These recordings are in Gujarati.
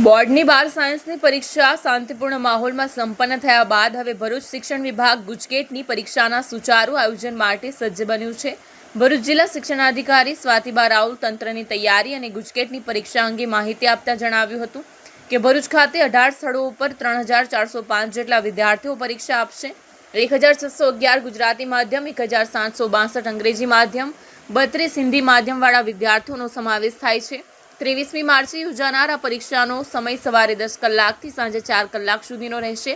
બોર્ડની 12 સાયન્સની પરીક્ષા શાંતિપૂર્ણ માહોલમાં સંપન્ન થયા બાદ હવે ભરૂચ શિક્ષણ વિભાગ ગુજકેટની પરીક્ષાના સુચારુ આયોજન માટે સજ્જ બન્યું છે। ભરૂચ જિલ્લા શિક્ષણાધિકારી સ્વાતિબા રાઉલ તંત્રની તૈયારી અને ગુજકેટની પરીક્ષા અંગે માહિતી આપતા જણાવ્યું હતું કે ભરૂચ ખાતે 18 સ્થળો ઉપર 3405 જેટલા વિદ્યાર્થીઓ પરીક્ષા આપશે। 1611 ગુજરાતી માધ્યમ, 1762 અંગ્રેજી માધ્યમ, 32 હિન્દી માધ્યમવાળા વિદ્યાર્થીઓનો સમાવેશ થાય છે। 23મી માર્ચે યોજાનાર આ પરીક્ષાનો સમય સવારે 10 કલાકથી સાંજે 4 કલાક સુધીનો રહેશે,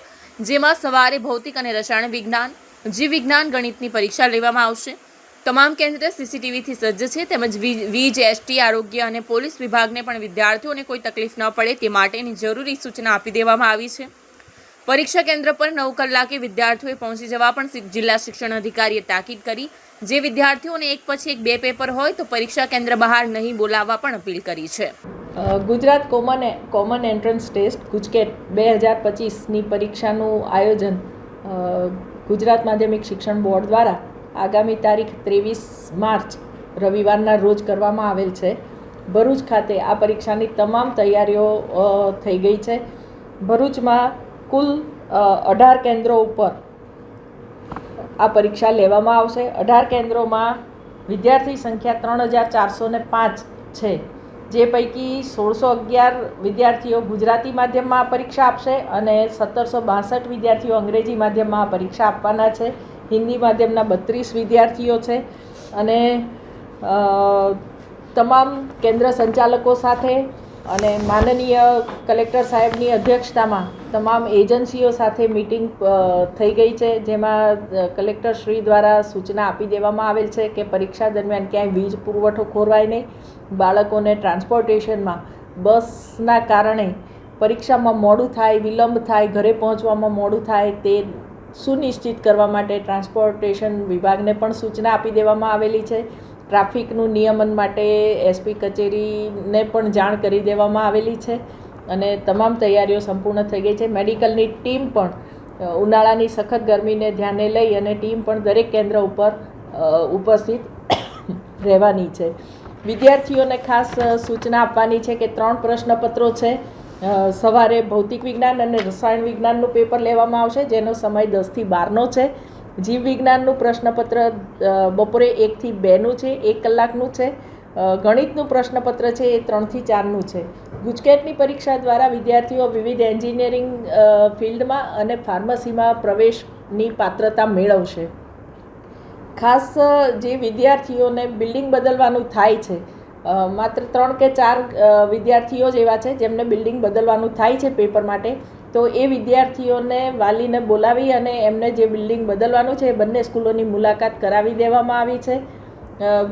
જેમાં સવારે ભૌતિક અને રસાયણ વિજ્ઞાન, જીવ વિજ્ઞાન, ગણિતની પરીક્ષા લેવામાં આવશે। તમામ કેન્દ્ર સીસીટીવીથી સજ્જ છે, તેમજ વીજ, એસટી, આરોગ્ય અને પોલીસ વિભાગને પણ વિદ્યાર્થીઓને કોઈ તકલીફ ન પડે તે માટેની જરૂરી સૂચના આપી દેવામાં આવી છે। પરીક્ષા કેન્દ્ર પર 9 કલાકે વિદ્યાર્થીઓએ પહોંચી જવા પણ જિલ્લા શિક્ષણ અધિકારીએ તાકીદ કરી। જે વિદ્યાર્થીઓને એક પછી એક 2 પેપર હોય તો પરીક્ષા કેન્દ્ર બહાર નહીં બોલાવવા પણ અપીલ કરી છે। Gujarat common entrance test GUJCET 2025ની પરીક્ષાનું આયોજન ગુજરાત માધ્યમિક શિક્ષણ બોર્ડ દ્વારા આગામી તારીખ 23 માર્ચ રવિવારના રોજ કરવામાં આવેલ છે। ભરૂચ ખાતે આ પરીક્ષાની તમામ તૈયારીઓ થઈ ગઈ છે। ભરૂચમાં કુલ 18 કેન્દ્રો ઉપર આ પરીક્ષા લેવામાં આવશે। 18 કેન્દ્રોમાં વિદ્યાર્થી સંખ્યા 3405 છે, જે પૈકી 1611 વિદ્યાર્થીઓ ગુજરાતી માધ્યમમાં આ પરીક્ષા આપશે અને 1762 વિદ્યાર્થીઓ અંગ્રેજી માધ્યમમાં આ પરીક્ષા આપવાના છે। હિન્દી માધ્યમના 32 વિદ્યાર્થીઓ છે અને તમામ કેન્દ્ર સંચાલકો સાથે અને માનનીય કલેક્ટર સાહેબની અધ્યક્ષતામાં તમામ એજન્સીઓ સાથે મિટિંગ થઈ ગઈ છે, જેમાં કલેક્ટર શ્રી દ્વારા સૂચના આપી દેવામાં આવેલ છે કે પરીક્ષા દરમિયાન ક્યાંય વીજ પુરવઠો ખોરવાય નહીં, બાળકોને ટ્રાન્સપોર્ટેશનમાં બસના કારણે પરીક્ષામાં મોડું થાય, વિલંબ થાય, ઘરે પહોંચવામાં મોડું થાય તે સુનિશ્ચિત કરવા માટે ટ્રાન્સપોર્ટેશન વિભાગને પણ સૂચના આપી દેવામાં આવેલી છે। ટ્રાફિકનું નિયમન માટે એસપી કચેરીને પણ જાણ કરી દેવામાં આવેલી છે અને તમામ તૈયારીઓ સંપૂર્ણ થઈ ગઈ છે। મેડિકલની ટીમ પણ ઉનાળાની સખત ગરમીને ધ્યાને લઈ અને ટીમ પણ દરેક કેન્દ્ર ઉપર ઉપસ્થિત રહેવાની છે। વિદ્યાર્થીઓને ખાસ સૂચના આપવાની છે કે 3 પ્રશ્નપત્રો છે। સવારે ભૌતિક વિજ્ઞાન અને રસાયણ વિજ્ઞાનનું પેપર લેવામાં આવશે, જેનો સમય 10 થી 12નો છે। જીવ વિજ્ઞાનનું પ્રશ્નપત્ર બપોરે 1 થી 2નું છે, 1 કલાકનું છે। ગણિતનું પ્રશ્નપત્ર છે એ 3 થી 4નું છે। ગુજકેટની પરીક્ષા દ્વારા વિદ્યાર્થીઓ વિવિધ એન્જિનિયરિંગ ફિલ્ડમાં અને ફાર્મસીમાં પ્રવેશની પાત્રતા મેળવશે। ખાસ જે વિદ્યાર્થીઓને બિલ્ડિંગ બદલવાનું થાય છે, માત્ર 3 કે 4 વિદ્યાર્થીઓ જ એવા છે જેમને બિલ્ડિંગ બદલવાનું થાય છે પેપર માટે, તો એ વિદ્યાર્થીઓને વાલીને બોલાવી અને એમને જે બિલ્ડિંગ બદલવાનું છે એ બંને સ્કૂલોની મુલાકાત કરાવી દેવામાં આવી છે।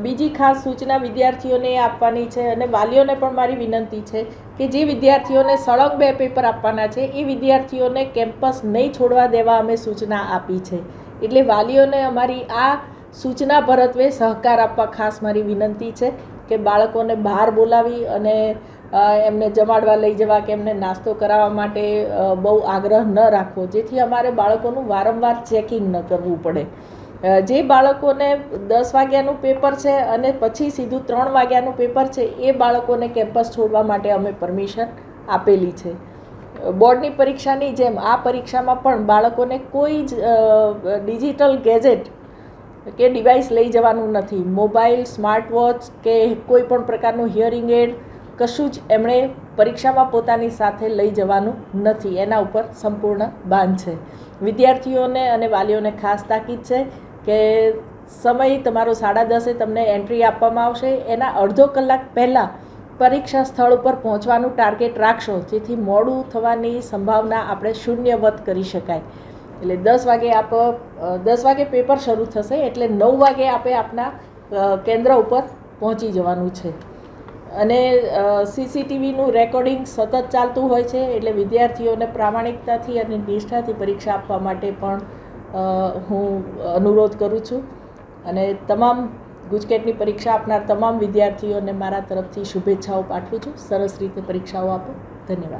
બીજી ખાસ સૂચના વિદ્યાર્થીઓને આપવાની છે અને વાલીઓને પણ મારી વિનંતી છે કે જે વિદ્યાર્થીઓને સળંગ 2 પેપર આપવાના છે એ વિદ્યાર્થીઓને કેમ્પસ નહીં છોડવા દેવા અમે સૂચના આપી છે। એટલે વાલીઓને અમારી આ સૂચના પરત્વે સહકાર આપવા ખાસ મારી વિનંતી છે કે બાળકોને બહાર બોલાવી અને એમને જમાડવા લઈ જવા કે એમને નાસ્તો કરાવવા માટે બહુ આગ્રહ ન રાખવો, જેથી અમારે બાળકોનું વારંવાર ચેકિંગ ન કરવું પડે। જે બાળકોને 10 વાગ્યાનું પેપર છે અને પછી સીધું 3 વાગ્યાનું પેપર છે એ બાળકોને કેમ્પસ છોડવા માટે અમે પરમિશન આપેલી છે। બોર્ડની પરીક્ષાની જેમ આ પરીક્ષામાં પણ બાળકોને કોઈ જ ડિજિટલ ગેજેટ કે ડિવાઇસ લઈ જવાનું નથી। મોબાઈલ, સ્માર્ટ વોચ કે કોઈ પણ પ્રકારનું હિયરિંગ એડ કશું જ એમણે પરીક્ષામાં પોતાની સાથે લઈ જવાનું નથી, એના ઉપર સંપૂર્ણ બાન છે। વિદ્યાર્થીઓને અને વાલીઓને ખાસ તાકીદ છે કે સમય તમારો 10:30 તમને એન્ટ્રી આપવામાં આવશે, એના અડધો કલાક પહેલાં પરીક્ષા સ્થળ ઉપર પહોંચવાનું ટાર્ગેટ રાખશો, જેથી મોડું થવાની સંભાવના આપણે શૂન્યવત કરી શકાય। એટલે 10 વાગે પેપર શરૂ થશે, એટલે 9 વાગે આપણે આપના કેન્દ્ર ઉપર પહોંચી જવાનું છે અને સીસીટીવીનું રેકોર્ડિંગ સતત ચાલતું હોય છે। એટલે વિદ્યાર્થીઓને પ્રામાણિકતાથી અને નિષ્ઠાથી પરીક્ષા આપવા માટે પણ હું અનુરોધ કરું છું અને તમામ ગુજકેટની પરીક્ષા આપનાર તમામ વિદ્યાર્થીઓને મારા તરફથી શુભેચ્છાઓ પાઠવું છું। સરસ રીતે પરીક્ષાઓ આપો। ધન્યવાદ।